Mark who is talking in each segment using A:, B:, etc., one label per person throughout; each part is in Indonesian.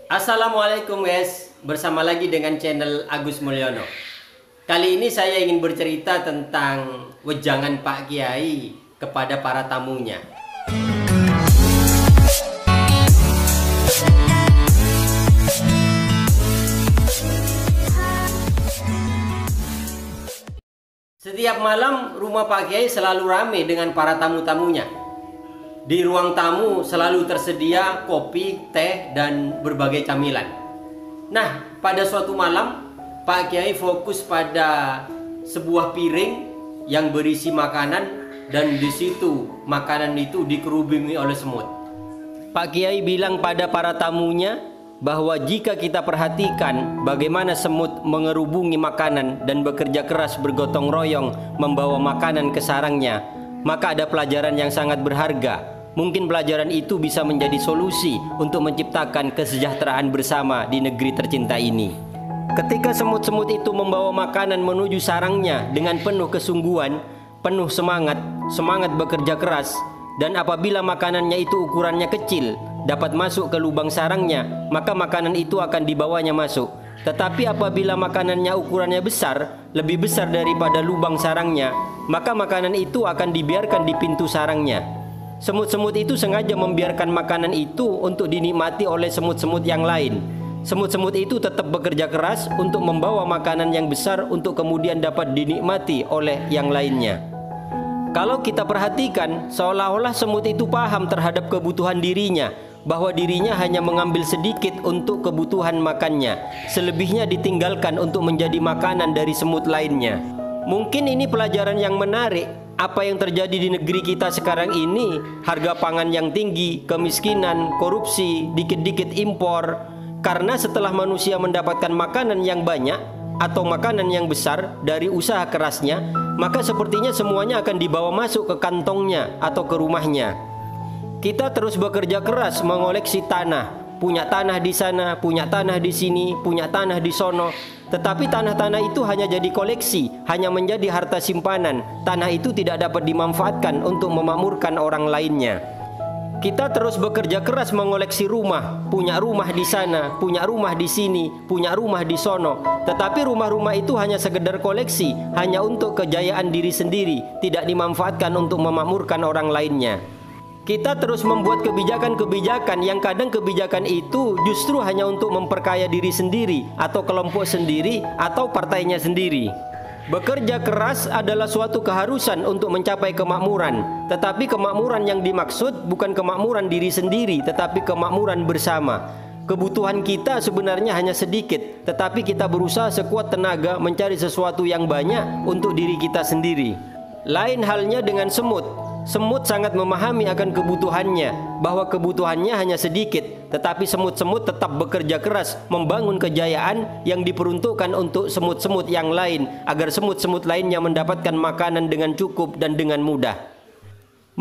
A: Assalamualaikum guys, bersama lagi dengan channel Agus Mulyono. Kali ini saya ingin bercerita tentang wejangan Pak Kiai kepada para tamunya. Setiap malam rumah Pak Kiai selalu ramai dengan para tamu-tamunya. Di ruang tamu selalu tersedia kopi, teh, dan berbagai camilan. Nah, pada suatu malam, Pak Kiai fokus pada sebuah piring yang berisi makanan dan di situ makanan itu dikerubungi oleh semut. Pak Kiai bilang pada para tamunya bahwa jika kita perhatikan bagaimana semut mengerubungi makanan dan bekerja keras bergotong royong membawa makanan ke sarangnya, maka ada pelajaran yang sangat berharga. Mungkin pelajaran itu bisa menjadi solusi untuk menciptakan kesejahteraan bersama di negeri tercinta ini. Ketika semut-semut itu membawa makanan menuju sarangnya dengan penuh kesungguhan, penuh semangat bekerja keras, dan apabila makanannya itu ukurannya kecil, dapat masuk ke lubang sarangnya, maka makanan itu akan dibawanya masuk. Tetapi apabila makanannya ukurannya besar, lebih besar daripada lubang sarangnya, maka makanan itu akan dibiarkan di pintu sarangnya. Semut-semut itu sengaja membiarkan makanan itu untuk dinikmati oleh semut-semut yang lain. Semut-semut itu tetap bekerja keras untuk membawa makanan yang besar untuk kemudian dapat dinikmati oleh yang lainnya. Kalau kita perhatikan, seolah-olah semut itu paham terhadap kebutuhan dirinya, bahwa dirinya hanya mengambil sedikit untuk kebutuhan makannya, selebihnya ditinggalkan untuk menjadi makanan dari semut lainnya. Mungkin ini pelajaran yang menarik. Apa yang terjadi di negeri kita sekarang ini, harga pangan yang tinggi, kemiskinan, korupsi, dikit-dikit impor. Karena setelah manusia mendapatkan makanan yang banyak atau makanan yang besar dari usaha kerasnya, maka sepertinya semuanya akan dibawa masuk ke kantongnya atau ke rumahnya. Kita terus bekerja keras mengoleksi tanah. Punya tanah di sana, punya tanah di sini, punya tanah di sono. Tetapi tanah-tanah itu hanya jadi koleksi, hanya menjadi harta simpanan. Tanah itu tidak dapat dimanfaatkan untuk memakmurkan orang lainnya. Kita terus bekerja keras mengoleksi rumah. Punya rumah di sana, punya rumah di sini, punya rumah di sono. Tetapi rumah-rumah itu hanya sekedar koleksi, hanya untuk kejayaan diri sendiri, tidak dimanfaatkan untuk memakmurkan orang lainnya. Kita terus membuat kebijakan-kebijakan yang kadang kebijakan itu justru hanya untuk memperkaya diri sendiri atau kelompok sendiri atau partainya sendiri. Bekerja keras adalah suatu keharusan untuk mencapai kemakmuran. Tetapi kemakmuran yang dimaksud bukan kemakmuran diri sendiri, tetapi kemakmuran bersama. Kebutuhan kita sebenarnya hanya sedikit, tetapi kita berusaha sekuat tenaga mencari sesuatu yang banyak untuk diri kita sendiri. Lain halnya dengan semut. Semut sangat memahami akan kebutuhannya, bahwa kebutuhannya hanya sedikit, tetapi semut-semut tetap bekerja keras membangun kejayaan yang diperuntukkan untuk semut-semut yang lain, agar semut-semut lainnya mendapatkan makanan dengan cukup dan dengan mudah.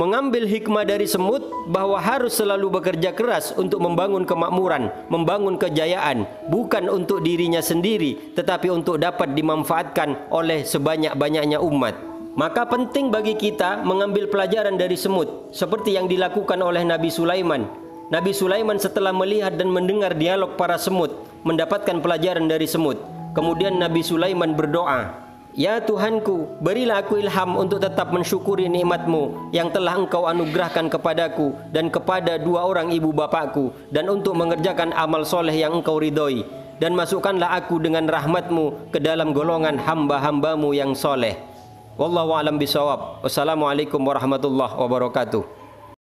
A: Mengambil hikmah dari semut bahwa harus selalu bekerja keras untuk membangun kemakmuran, membangun kejayaan, bukan untuk dirinya sendiri, tetapi untuk dapat dimanfaatkan oleh sebanyak-banyaknya umat. Maka penting bagi kita mengambil pelajaran dari semut, seperti yang dilakukan oleh Nabi Sulaiman. Nabi Sulaiman setelah melihat dan mendengar dialog para semut, mendapatkan pelajaran dari semut. Kemudian Nabi Sulaiman berdoa, "Ya Tuhanku, berilah aku ilham untuk tetap mensyukuri nikmat-Mu yang telah Engkau anugerahkan kepadaku dan kepada dua orang ibu bapakku, dan untuk mengerjakan amal soleh yang Engkau ridhoi. Dan masukkanlah aku dengan rahmat-Mu ke dalam golongan hamba-hamba-Mu yang soleh." Wallahu a'lam bishawab. Wassalamualaikum warahmatullahi wabarakatuh.